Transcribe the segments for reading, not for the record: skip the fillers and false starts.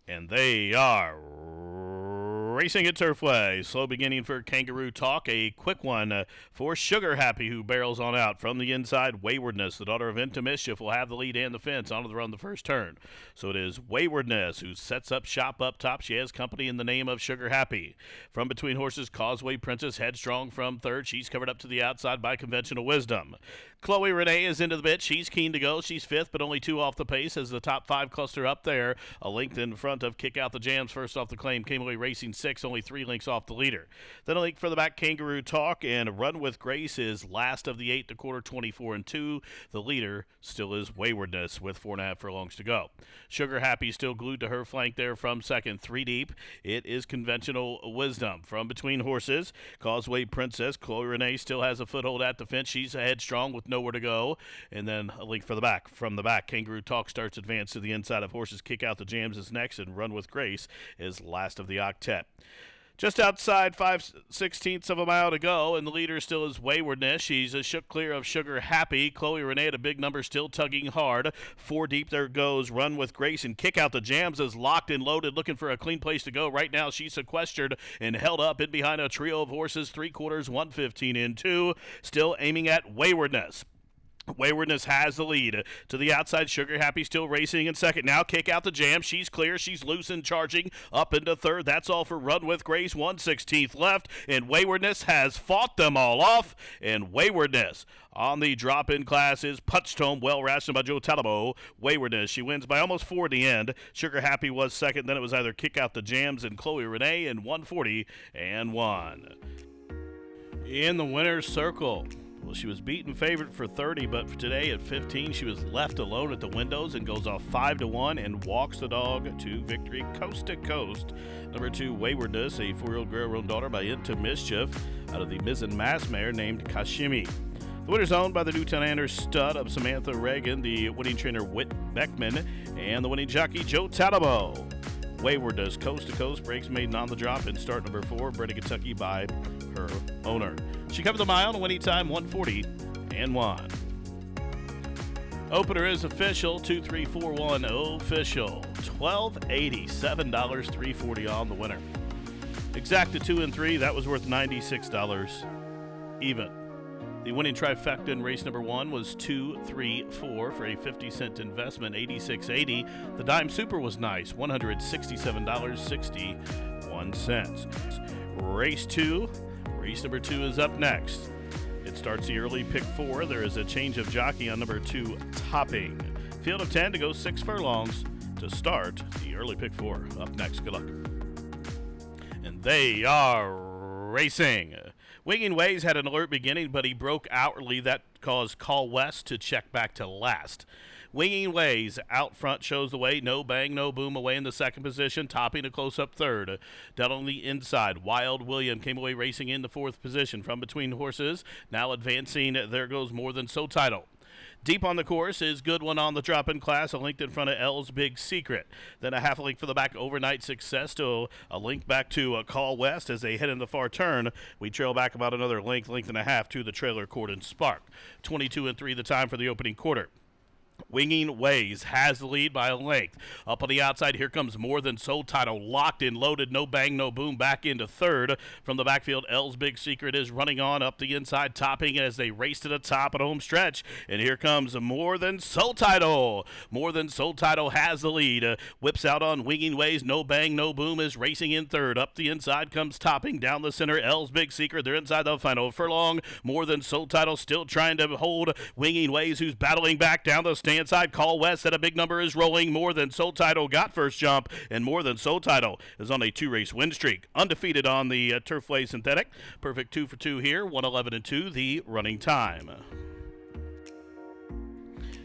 And they are racing at Turfway. Slow beginning for Kangaroo Talk. A quick one for Sugar Happy, who barrels on out from the inside. Waywardness, the daughter of Into Mischief, will have the lead and the fence on the run the first turn. So it is Waywardness who sets up shop up top. She has company in the name of Sugar Happy. From between horses, Causeway Princess headstrong from third. She's covered up to the outside by Conventional Wisdom. Chloe Renee is into the bit. She's keen to go. She's fifth, but only two off the pace as the top five cluster up there. A length in front of Kick Out the Jams. First off the claim, came away racing six, only 3 lengths off the leader. Then a link for the back, Kangaroo Talk, and Run with Grace is last of the 8 1/4, 24 and 2. The leader still is Waywardness with 4.5 furlongs to go. Sugar Happy still glued to her flank there from second, 3 deep. It is Conventional Wisdom. From between horses, Causeway Princess. Chloe Renee still has a foothold at the fence. She's headstrong with nowhere to go. And then a link for the back. From the back, Kangaroo Talk starts advance to the inside of horses. Kick Out the Jams is next, and Run with Grace is last of the octet. Just outside 5/16 of a mile to go, and the leader still is Waywardness. She's shook clear of Sugar Happy. Chloe Renee at a big number, still tugging hard. 4 deep, there goes Run with Grace, and Kick Out the Jams is locked and loaded, looking for a clean place to go. Right now, she's sequestered and held up in behind a trio of horses, 3/4, 115 and 2, still aiming at Waywardness. Waywardness has the lead. To the outside, Sugar Happy still racing in second. Now Kick Out the Jam. She's clear. She's loose and charging up into third. That's all for Run with Grace. 1/16 left. And Waywardness has fought them all off. And Waywardness on the drop-in class is punched home, well rationed by Joe Talamo. Waywardness, she wins by almost 4 at the end. Sugar Happy was second. Then it was either Kick Out the Jams and Chloe Renee in 140 and 1. In the winner's circle, well, she was beaten favorite for 30, but for today at 15, she was left alone at the windows and goes off 5-1 and walks the dog to victory coast to coast. Number 2, Waywardness, a 4-year-old girl-owned daughter by Into Mischief, out of the Mizzen Mass mare named Kashimi. The winner's owned by the Newtown Anders stud of Samantha Reagan, the winning trainer Whit Beckman, and the winning jockey Joe Talamo. Waywardness, coast to coast, breaks maiden on the drop in start number 4, bred in Kentucky by her owner. She covered the mile, winning time 140 and 1. Opener is official, 2341 official, $12.80, $7, $3.40 on the winner. Exacta 2 and 3, that was worth $96 even. The winning trifecta in race number 1 was 2, 3, 4 for a 50-cent investment, $86.80. The dime super was nice, $167.61. Race 2. Race number 2 is up next. It starts the early pick 4. There is a change of jockey on number 2, Topping. Field of 10 to go 6 furlongs to start the early pick 4. Up next, good luck. And they are racing. Winging Ways had an alert beginning, but he broke outwardly. That caused Call West to check back to last. Winging Ways out front shows the way. No bang, no boom away in the second position. Topping a close-up third. Down on the inside, Wild William came away racing in the 4th position. From between horses, now advancing, there goes More Than So Title. Deep on the course is Good One on the drop-in class, a length in front of ELLESBIG Secret. Then a half a length for the back, Overnight Success, to a link back to Call West as they head in the far turn. We trail back about another length and a half to the trailer Court and Spark. 22 and 3 the time for the opening quarter. Winging Ways has the lead by a length. Up on the outside, here comes More Than So Title, locked and loaded, no bang, no boom, back into third. From the backfield, ELLESBIG Secret is running on up the inside, Topping as they race to the top at home stretch. And here comes More Than So Title. More Than So Title has the lead. Whips out on Winging Ways, no bang, no boom, is racing in third. Up the inside comes Topping, down the center, ELLESBIG Secret. They're inside the final furlong. More Than So Title still trying to hold Winging Ways, who's battling back down the stand side. Call West at a big number is rolling. More Than So Title got first jump, and More Than So Title is on a 2-race win streak. Undefeated on the Turfway Synthetic. Perfect 2 for 2 here. 111 and 2, the running time.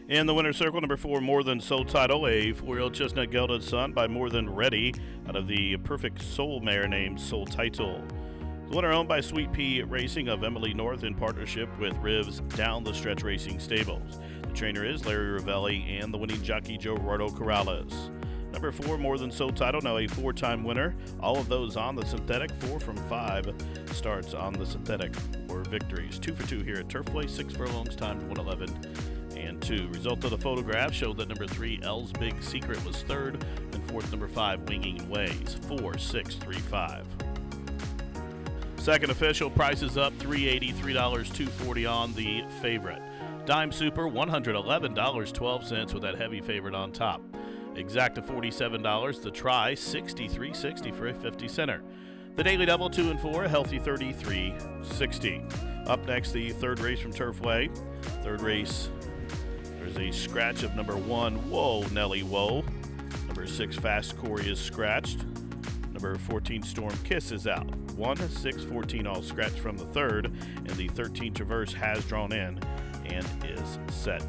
In the winner's circle, number 4, More Than So Title, a 4-year-old chestnut gelded son by More Than Ready out of the Perfect Soul mare named Soul Title. The winner owned by Sweet Pea Racing of Emily North in partnership with Rivs Down the Stretch Racing Stables. The trainer is Larry Ravelli and the winning jockey Gerardo Corrales. Number 4, More Than So Title, now a 4-time winner. All of those on the synthetic. 4 from 5 starts on the synthetic or victories. 2 for 2 here at Turfway. 6 furlongs, timed 111 and 2. Result of the photograph showed that number 3, ELLESBIG Secret, was third, and Fourth, number 5, Winging Ways, 4-6-3-5. Second official, prices up, $3.80, $2.40 on the favorite. Dime Super, $111.12 with that heavy favorite on top. Exacta, $47. The Try, $63.60 for a 50-center. The Daily Double, 2 and 4, healthy, $33.60. Up next, the third race from Turfway. Third race, there's a scratch of number 1, Whoa, Nelly, Whoa. Number 6, Fast Corey is scratched. Number 14, Storm Kiss is out. 1, 6, 14 all scratched from the third, and the 13 Traverse has drawn in and is set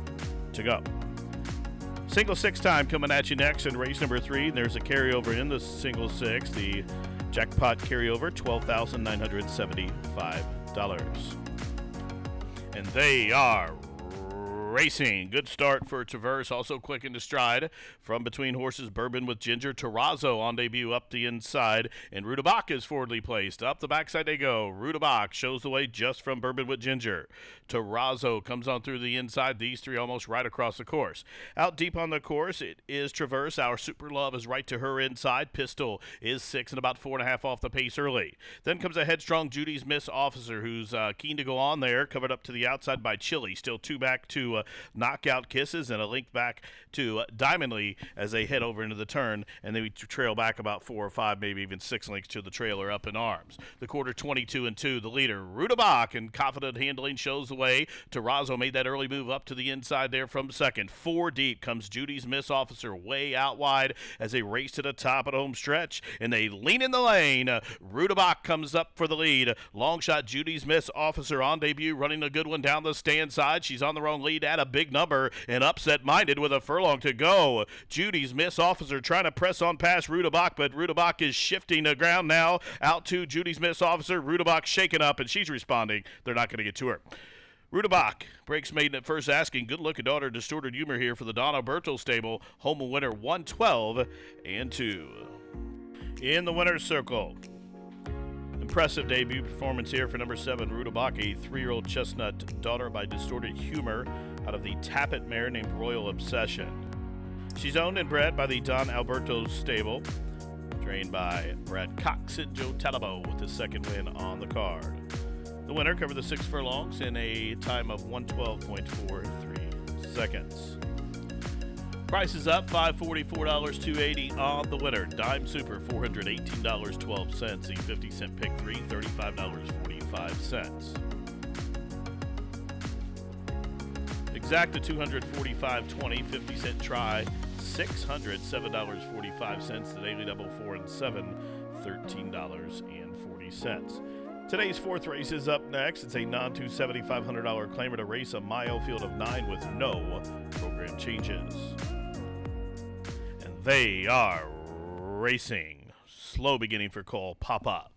to go. Single 6 time coming at you next in race number 3. There's a carryover in the single 6. The jackpot carryover, $12,975. And they are racing. Good start for Traverse, also quick into stride. From between horses, Bourbon with Ginger. Terrazzo on debut up the inside, and Rudabach is forwardly placed. Up the backside they go. Rudabach shows the way just from Bourbon with Ginger. Terrazzo comes on through the inside. These three almost right across the course. Out deep on the course, it is Traverse. Our Super Love is right to her inside. Pistol is 6 and about 4.5 off the pace early. Then comes a headstrong Judy's Miss Officer, who's keen to go on there, covered up to the outside by Chili. Still 2 back to Knockout Kisses, and a link back to Diamondly as they head over into the turn, and they trail back about 4 or 5, maybe even 6 links to the trailer up in arms. The quarter, 22 and 2. The leader, Rudabach, and confident handling shows the way. Terrazzo made that early move up to the inside there from second. 4 deep comes Judy's Miss Officer way out wide as they race to the top of the home stretch, and they lean in the lane. Rudabach comes up for the lead. Long shot Judy's Miss Officer on debut, running a good one down the stand side. She's on the wrong lead at a big number and upset-minded with a furlong to go. Judy's Miss Officer trying to press on past Rudabach, but Rudabach is shifting the ground now. Out to Judy's Miss Officer. Rudabach shaken up, and she's responding. They're not going to get to her. Rudabach breaks maiden at first asking. Good looking daughter, Distorted Humor here for the Donna Bertel stable. Home winner 112 and 2. In the winner's circle, impressive debut performance here for number 7, Rudabach, a 3-year-old chestnut daughter by Distorted Humor out of the Tappet mare named Royal Obsession. She's owned and bred by the Don Alberto stable, trained by Brad Cox and Joe Talamo with his second win on the card. The winner covered the 6 furlongs in a time of 112.43 seconds. Price is up, $544, $280 on the winner. Dime Super, $418.12. The 50-cent pick 3, $35.45. Exacta, $245.20. 50-cent try, $607.45. The Daily Double, 4 and 7, $13.40. Today's fourth race is up next. It's a non-$2,750 claimer to race a mile field of 9 with no program changes. And they are racing. Slow beginning for Cole Papa.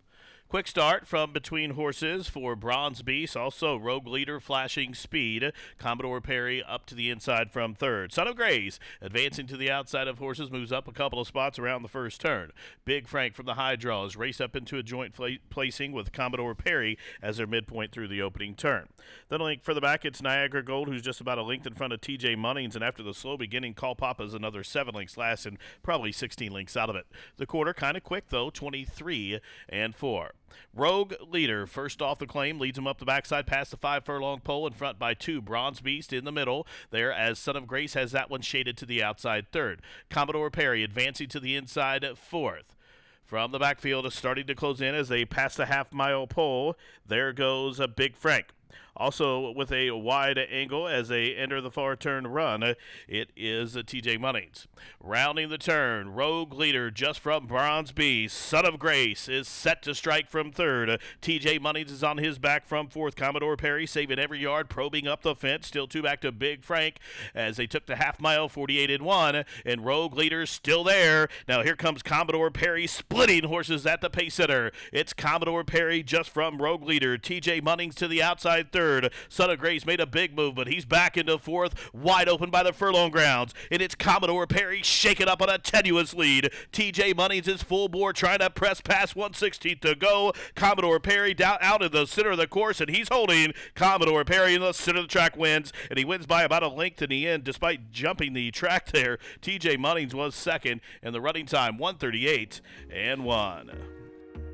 Quick start from between horses for Bronze Beast. Also, Rogue Leader flashing speed. Commodore Perry up to the inside from third. Son of Grace advancing to the outside of horses, moves up a couple of spots around the first turn. Big Frank from the high draw is raced up into a joint placing with Commodore Perry as their midpoint through the opening turn. Then a link further back, it's Niagara Gold, who's just about a length in front of TJ Munnings, and after the slow beginning, Call Papa's another 7 links last and probably 16 links out of it. The quarter kind of quick though, 23 and 4. Rogue Leader, first off the claim, leads him up the backside past the 5 furlong pole in front by 2. Bronze Beast in the middle there as Son of Grace has that one shaded to the outside third. Commodore Perry advancing to the inside fourth. From the backfield, starting to close in as they pass the half-mile pole. There goes a Big Frank. Also with a wide angle as they enter the far turn run, it is TJ Munnings. Rounding the turn, Rogue Leader just from Bronze Beast. Son of Grace is set to strike from third. TJ Munnings is on his back from fourth. Commodore Perry saving every yard, probing up the fence. Still 2 back to Big Frank as they took the half mile, 48 and 1, and Rogue Leader still there. Now here comes Commodore Perry splitting horses at the pace setter. It's Commodore Perry just from Rogue Leader. TJ Munnings to the outside third. third. Son of Grace made a big move, but he's back into fourth, wide open by the furlong grounds. And it's Commodore Perry shaking up on a tenuous lead. TJ Munnings is full bore trying to press past 1/16 to go. Commodore Perry down out in the center of the course, and he's holding. Commodore Perry in the center of the track wins, and he wins by about a length in the end despite jumping the track there. TJ Munnings was second, and the running time 1:38 and 1.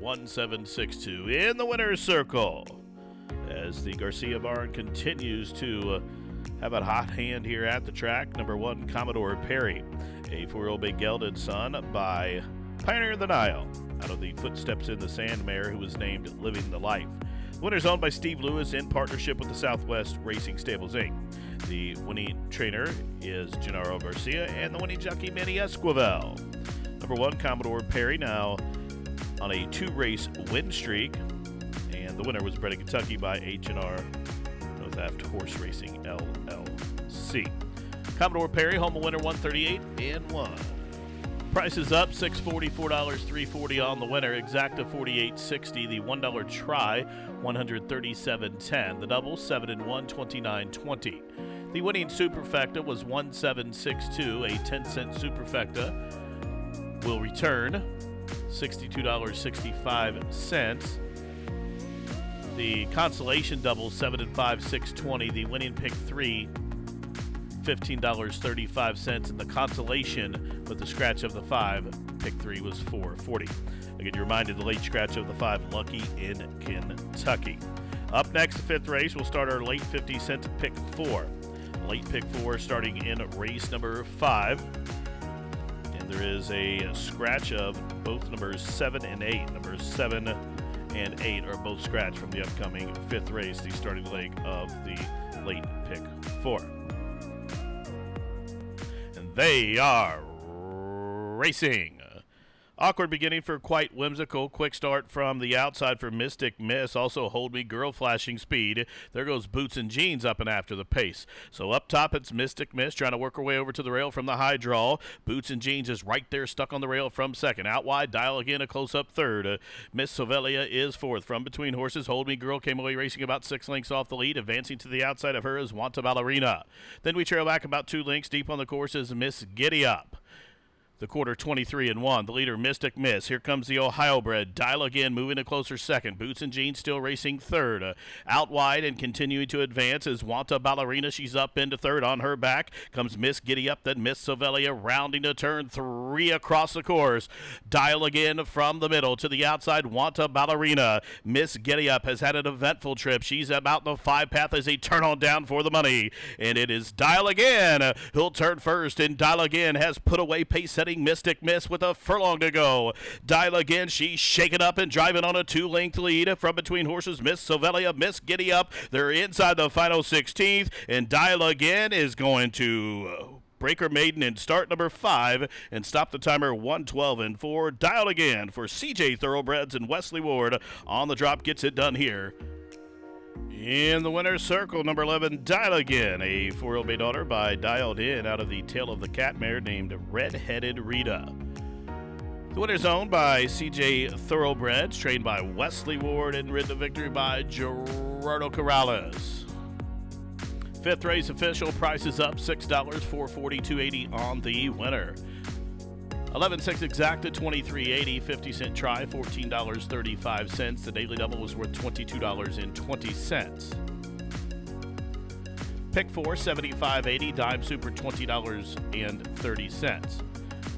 1762 in the winner's circle as the Garcia barn continues to have a hot hand here at the track. Number 1, Commodore Perry, a 4-year-old big gelded son by Pioneer of the Nile, out of the Footsteps in the Sand mare, who was named Living the Life. The winner's owned by Steve Lewis in partnership with the Southwest Racing Stables Inc. The winning trainer is Gennaro Garcia, and the winning jockey Manny Esquivel. Number 1, Commodore Perry, now on a 2-race win streak, and the winner was bred in Kentucky by H&R No Theft Horse Racing LLC. Commodore Perry, home winner 138 and 1. Price is up, $640, $4, $340 on the winner. Exacta $48.60. The $1 try, $137.10. The double 7-1, $29.20. The winning superfecta was 1762. A 10-cent superfecta will return $62.65. The consolation double 7-5, $620. The winning pick 3, $15.35, and the consolation with the scratch of the 5, pick 3 was $4.40. Again, you're reminded the late scratch of the 5, Lucky in Kentucky. Up next, the 5th race, we'll start our late 50 cent pick 4. Late pick 4 starting in race number 5. And there is a scratch of both numbers 7 and 8. Numbers 7 and 8 are both scratched from the upcoming 5th race, the starting leg of the late pick 4. They are racing. Awkward beginning for Quite Whimsical. Quick start from the outside for Mystic Miss. Also Hold Me Girl, flashing speed. There goes Boots and Jeans up and after the pace. So up top it's Mystic Miss trying to work her way over to the rail from the high draw. Boots and Jeans is right there stuck on the rail from second. Out wide, Dial Again a close-up third. Miss Sovelia is fourth. From between horses, Hold Me Girl came away racing about 6 lengths off the lead. Advancing to the outside of her is Wanta Ballerina. Then we trail back about 2 lengths deep on the course is Miss Giddy Up. The quarter 23 and 1. The leader, Mystic Miss. Here comes the Ohio bred. Dial Again moving a closer second. Boots and Jeans still racing third. Out wide and continuing to advance is Wanta Ballerina. She's up into third. On her back comes Miss Giddy Up. Then Miss Sovelia rounding to turn 3 across the course. Dial Again from the middle to the outside. Wanta Ballerina. Miss Giddy Up has had an eventful trip. She's about the 5 path as they turn on down for the money. And it is Dial Again who'll turn first. And Dial Again has put away pace setting Mystic Miss with a furlong to go. Dial Again, she's shaking up and driving on a 2-length lead from between horses. Miss Sovelia, Miss Giddy Up. They're inside the final 16th, and Dial Again is going to break her maiden in start number 5 and stop the timer 1:12 and 4. Dial Again for CJ Thoroughbreds and Wesley Ward on the drop gets it done here. In the winner's circle, number 11, Dial Again, a 4-year-old bay daughter by Dialed In out of the tail of the cat mare named Red-Headed Rita. The winner's owned by CJ Thoroughbreds, trained by Wesley Ward, and ridden to victory by Gerardo Corrales. 5th race official, price is up, $6, $440, $280 on the winner. 11-6 exacta, $23.80, 50-cent try, $14.35. The daily double was worth $22.20. Pick 4, $75.80, dime super, $20.30.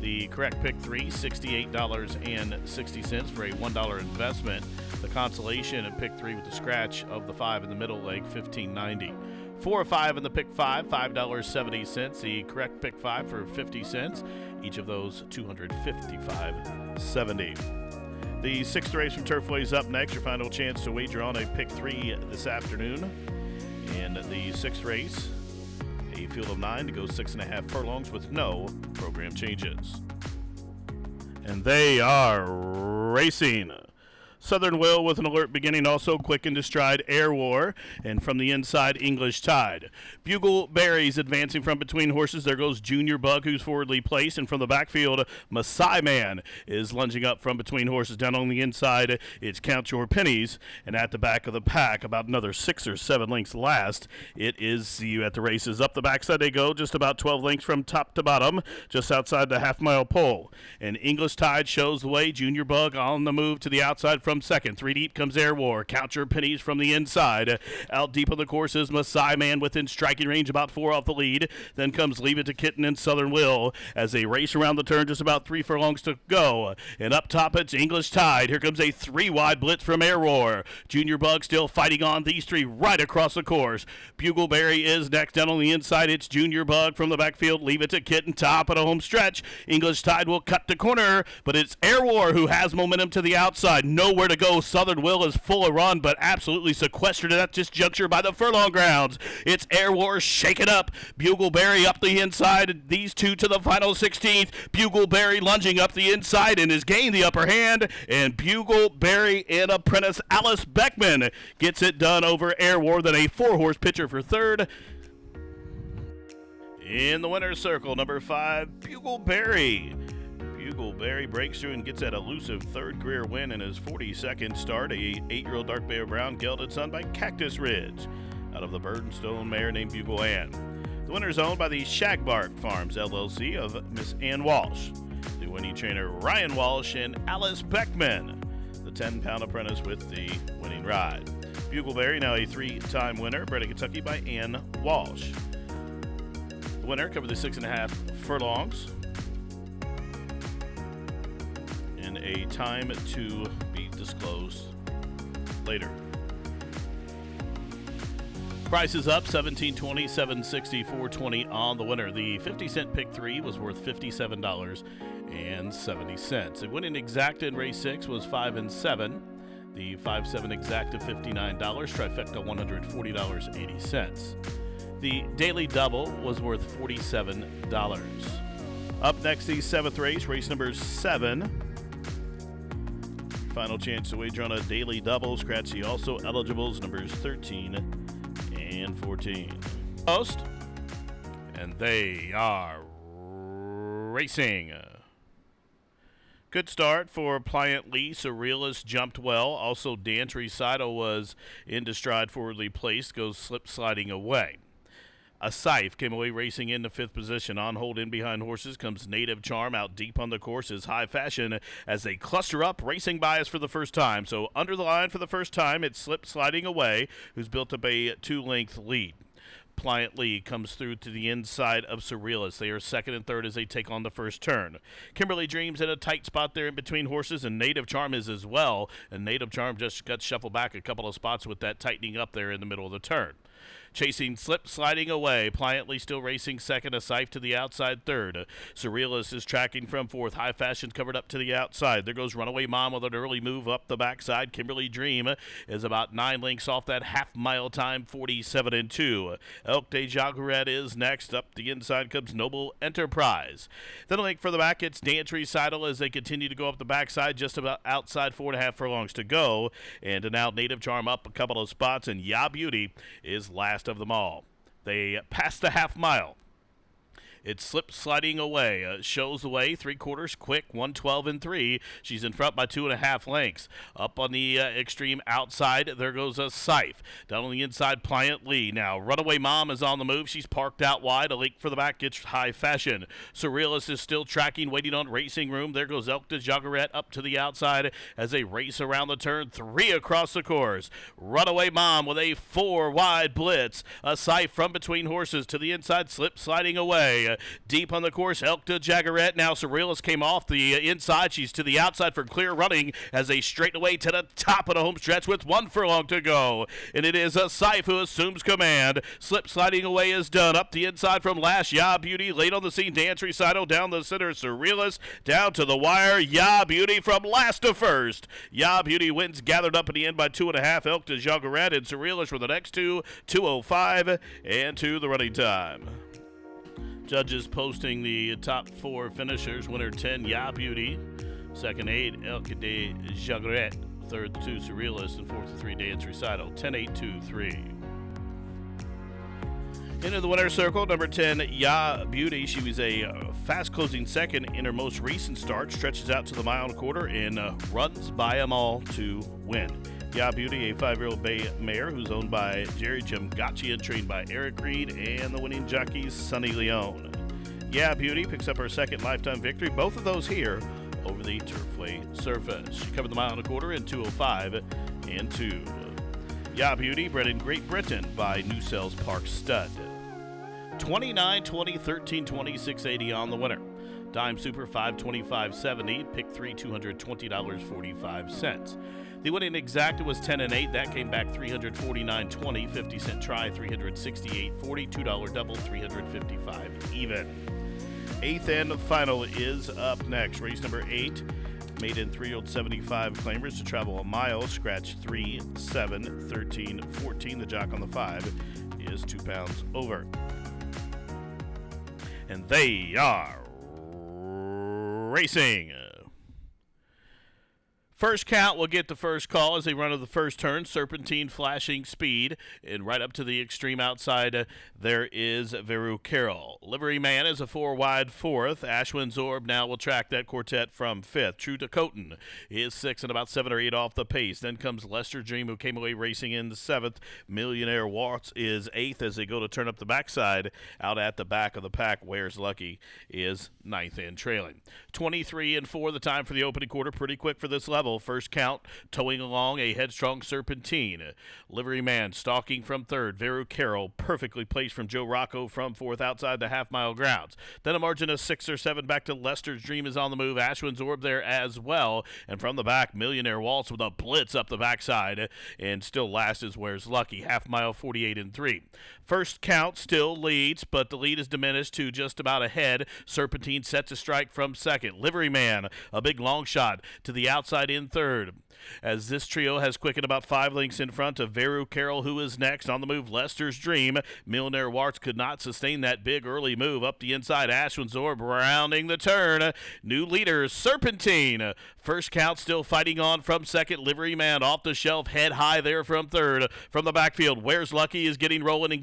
The correct pick 3, $68.60 for a $1 investment. The consolation and pick 3 with the scratch of the 5 in the middle leg, $15.90. 4 or 5 in the pick 5, $5.70. The correct pick 5 for 50 cents. Each of those $255.70. The 6th race from Turfway is up next. Your final chance to wager on a pick 3 this afternoon. And the 6th race, a field of 9 to go 6.5 furlongs with no program changes. And they are racing. Southern Will with an alert beginning, also quick into stride, Air War, and from the inside, English Tide. Bugle Berries advancing from between horses. There goes Junior Bug, who's forwardly placed, and from the backfield, Maasai Man is lunging up from between horses. Down on the inside, it's Count Your Pennies, and at the back of the pack, about another 6 or 7 lengths last, it is See You at the Races. Up the backside they go, just about 12 lengths from top to bottom, just outside the half-mile pole. And English Tide shows the way. Junior Bug on the move to the outside from second. 3 deep comes Air War. Count Your Pennies from the inside. Out deep on the course is Maasai Man within striking range, about 4 off the lead. Then comes Leave It to Kitten and Southern Will as they race around the turn, just about 3 furlongs to go. And up top it's English Tide. Here comes a 3-wide blitz from Air War. Junior Bug still fighting on. These 3 right across the course. Bugleberry is next. Down on the inside it's Junior Bug from the backfield. Leave It to Kitten, top of the home stretch. English Tide will cut the corner, but it's Air War who has momentum to the outside. Nowhere to go. Southern Will is full of run, but absolutely sequestered at this juncture by the furlong grounds. It's Air War shaking up. Bugleberry up the inside. These 2 to the final 16th. Bugleberry lunging up the inside and has gained the upper hand. And Bugleberry and apprentice Alice Beckman gets it done over Air War. Then a 4-horse pitcher for third. In the winner's circle, number 5, Bugleberry. Bugleberry breaks through and gets that elusive third career win in his 42nd start. A 8-year-old dark bay brown gelded son by Cactus Ridge out of the Birdstone mare named Bugle Ann. The winner is owned by the Shagbark Farms LLC of Miss Ann Walsh. The winning trainer Ryan Walsh and Alice Beckman, the 10-pound apprentice with the winning ride. Bugleberry now a 3-time winner, bred in Kentucky by Ann Walsh. The winner covered the 6.5 furlongs. In a time to be disclosed later. Price is up, $17.20, $7.60, $4.20 on the winner. The 50-cent pick 3 was worth $57.70. The winning exacta in race 6 was 5 and 7. The 5-7 exacta $59. Trifecta $140.80. The daily double was worth $47. Up next, the 7th race, race number 7. Final chance to wager on a daily double. Scratch the also eligibles numbers 13 and 14. Post. And they are racing. Good start for Pliant Lee. Surrealist jumped well. Also, Dance Recital was into stride, forwardly placed, goes slip sliding away. A Scythe came away racing into 5th position. On hold in behind horses comes Native Charm. Out deep on the course is High Fashion as they cluster up, racing bias for the first time. So under the line for the first time, it's Slip Sliding Away, who's built up a 2-length lead. Pliant Lee comes through to the inside of Surrealist. They are second and third as they take on the first turn. Kimberly Dreams in a tight spot there in between horses, and Native Charm is as well. And Native Charm just got shuffled back a couple of spots with that tightening up there in the middle of the turn. Chasing Slip Sliding Away. Pliantly still racing second. A Scythe to the outside third. Surrealist is tracking from fourth. High Fashion covered up to the outside. There goes Runaway Mom with an early move up the backside. Kimberly Dream is about 9 lengths off that half-mile time, 47 and 2. Elk Day Jaguaret is next. Up the inside comes Noble Enterprise. Then a link for the back, it's Dance Recital as they continue to go up the backside, just about outside 4.5 furlongs to go. And now Native Charm up a couple of spots, and Ya Beauty is last of them all. They pass the half mile. It's Slip Sliding Away. Shows the way, 3/4 quick, 112 and 3. She's in front by 2.5 lengths. Up on the extreme outside, there goes a Scythe. Down on the inside, Pliant Lee. Now, Runaway Mom is on the move. She's parked out wide. A link for the back gets High Fashion. Surrealist is still tracking, waiting on Racing Room. There goes Elk de Jaguaret up to the outside as they race around the turn. 3 across the course. Runaway Mom with a 4-wide blitz. A Scythe from between horses to the inside, Slip Sliding Away. Deep on the course, Elk de Jaguaret. Now Surrealist came off the inside. She's to the outside for clear running as they straighten away to the top of the home stretch with 1 furlong to go. And it is a Scythe who assumes command. Slip Sliding Away is done. Up the inside from last, Ya Beauty. Late on the scene, Dance Recital. Down the center, Surrealist. Down to the wire, Ya Beauty from last to first. Ya Beauty wins, gathered up in the end by 2.5. Elk de Jaguaret and Surrealist for the next two, 2:05 and 2 the running time. Judges posting the top 4 finishers. Winner 10, Ya Beauty. Second 8, Elk de Jaguaret. third, the 2 Surrealist, and fourth, the 3 Dance Recital. 10-8-2-3. Into the winner's circle, number 10, Ya Beauty. She was a fast-closing second in her most recent start. Stretches out to the mile and a quarter and runs by them all to win. Ya Beauty, a 5-year-old bay mare who's owned by Jerry Jimgachi and trained by Eric Reed and the winning jockey, Sonny Leone. Ya Beauty picks up her second lifetime victory, both of those here over the Turfway surface. She covered the mile and a quarter in 2:05 and 2. Ya Beauty, bred in Great Britain by New Sales Park Stud. 29, 20, 13, 26, 80 on the winner. Dime Super 525.70, pick 3 $220.45. The winning exacta was 10 and 8. That came back 349.20, 50-cent try 368.40, $2 double 355 even. Eighth and final is up next. Race number 8. Made in 3-year-old 75 claimers to travel a mile. Scratch 3, 7, 13, 14. The jock on the 5 is 2 pounds over. And they are racing. First count will get the first call as they run to the first turn. Serpentine flashing speed. And right up to the extreme outside, there is Veru Carroll. Livery Man is a 4-wide fourth. Ashwin Zorb now will track that quartet from fifth. True to Coton is 6 and about 7 or 8 off the pace. Then comes Lester Dream, who came away racing in the 7th. Millionaire Waltz is 8th as they go to turn up the backside. Out at the back of the pack, Where's Lucky is 9th and trailing. 23 and 4 the time for the opening quarter. Pretty quick for this level. First count, towing along a headstrong Serpentine. Livery Man stalking from third. Veru Carroll perfectly placed from Joe Rocco from fourth outside the half-mile grounds. Then a margin of 6 or 7 back to Lester's Dream is on the move. Ashwin's Orb there as well. And from the back, Millionaire Waltz with a blitz up the backside. And still last is Where's Lucky. Half-mile 48 and 3. First count still leads, but the lead is diminished to just about ahead. Serpentine sets a strike from second. Livery Man, a big long shot to the outside in third. As this trio has quickened about 5 lengths in front of Veru Carroll, who is next. On the move, Lester's Dream. Millionaire Waltz could not sustain that big early move. Up the inside, Ashwin's Orb rounding the turn. New leader, Serpentine. First count still fighting on from second. Livery Man off the shelf, head high there from third. From the backfield, Where's Lucky is getting rolling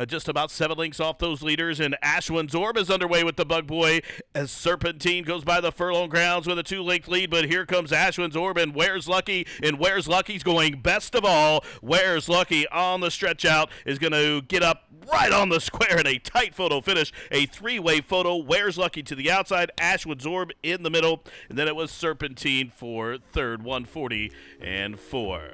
just about 7 lengths off those leaders. And Ashwin's Orb is underway with the Bug Boy as Serpentine goes by the furlong grounds with a 2-length lead. But here comes Ashwin's Orb and Where's Lucky, and Where's Lucky's going best of all. Where's Lucky on the stretch out is going to get up right on the square in a tight photo finish, a 3-way photo. Where's Lucky to the outside, Ashwin's Orb in the middle, and then it was Serpentine for third, 140 and 4.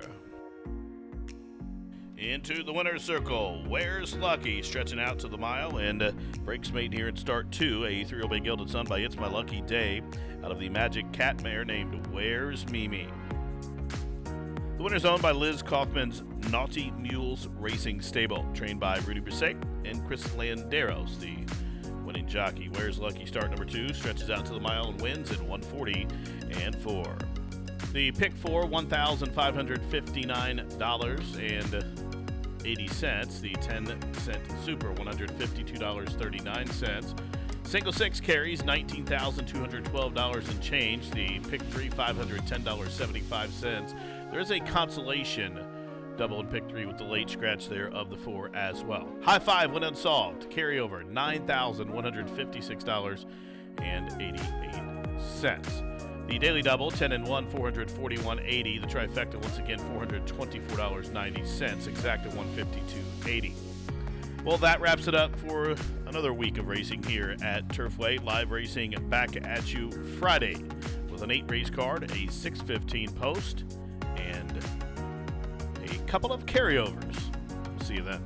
Into the winner's circle, Where's Lucky, stretching out to the mile, and breaks mate here in start 2, a 3-year-old bay gelded son by It's My Lucky Day, out of the Magic Cat mare named Where's Mimi. The winner's owned by Liz Kaufman's Naughty Mules Racing Stable, trained by Rudy Brisset and Chris Landeros, the winning jockey. Where's Lucky, start number 2, stretches out to the mile and wins at 140 and 4. The pick 4, $1,559.80. The 10-cent super, $152.39. Single 6 carries, $19,212 and change. The pick 3, $510.75. There is a consolation double and pick 3 with the late scratch there of the 4 as well. High 5 went unsolved. Carryover, $9,156.88. The daily double, 10 and 1, $441.80. The trifecta, once again, $424.90. Exacta, $152.80. Well, that wraps it up for another week of racing here at Turfway. Live racing back at you Friday with an 8-race card, a 6:15 post, and a couple of carryovers. See you then.